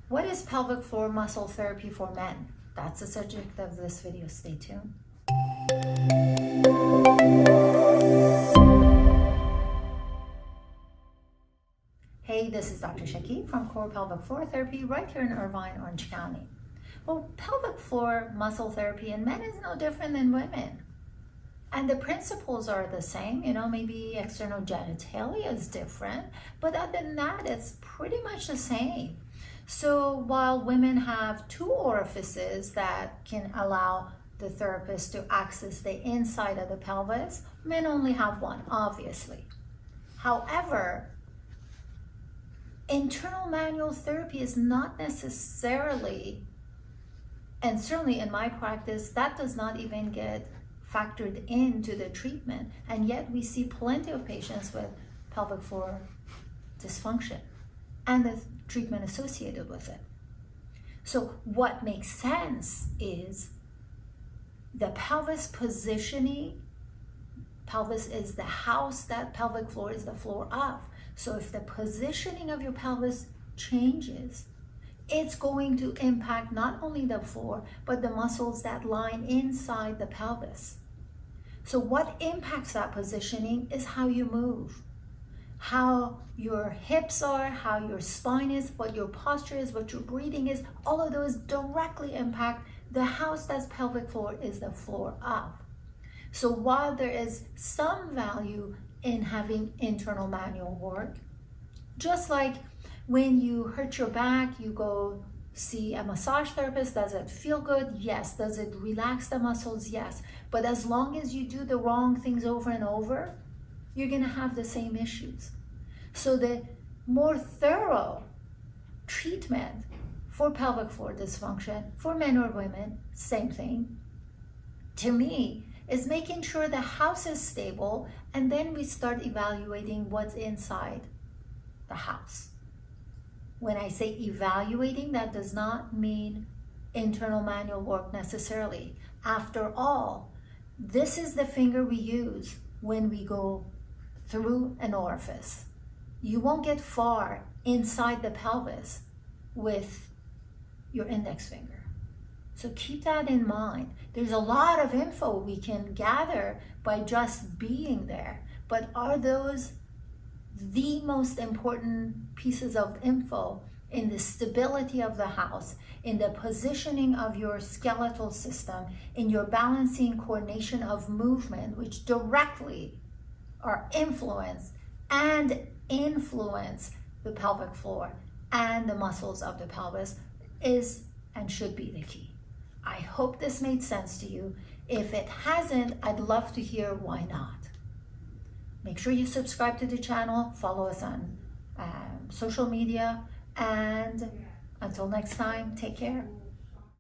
What is pelvic floor muscle therapy for men? That's the subject of this video. Stay tuned. Hey, this is Dr. Shakib from Core Pelvic Floor Therapy right here in Irvine, Orange County. Well, pelvic floor muscle therapy in men is no different than women. And the principles are the same, maybe external genitalia is different, but other than that, it's pretty much the same. So while women have 2 orifices that can allow the therapist to access the inside of the pelvis, men only have 1, obviously. However, internal manual therapy is not necessarily, and certainly in my practice, that does not even get factored into the treatment, and yet we see plenty of patients with pelvic floor dysfunction and the treatment associated with it. So what makes sense is the pelvis positioning. Pelvis is the house that pelvic floor is the floor of. So if the positioning of your pelvis changes, it's going to impact not only the floor, but the muscles that line inside the pelvis. So what impacts that positioning is how you move, how your hips are, how your spine is, what your posture is, what your breathing is. All of those directly impact the house that's pelvic floor is the floor of. So while there is some value in having internal manual work, just like when you hurt your back, you go see a massage therapist. Does it feel good? Yes. Does it relax the muscles? Yes. But as long as you do the wrong things over and over, you're going to have the same issues. So the more thorough treatment for pelvic floor dysfunction, for men or women, same thing, to me, is making sure the house is stable, and then we start evaluating what's inside the house. When I say evaluating, that does not mean internal manual work necessarily. After all, this is the finger we use when we go through an orifice. You won't get far inside the pelvis with your index finger. So keep that in mind. There's a lot of info we can gather by just being there, but are those the most important pieces of info in the stability of the house, in the positioning of your skeletal system, in your balancing coordination of movement, which directly are influence the pelvic floor and the muscles of the pelvis, is and should be the key. I hope this made sense to you. If it hasn't, I'd love to hear why not. Make sure you subscribe to the channel, follow us on social media, and until next time, take care.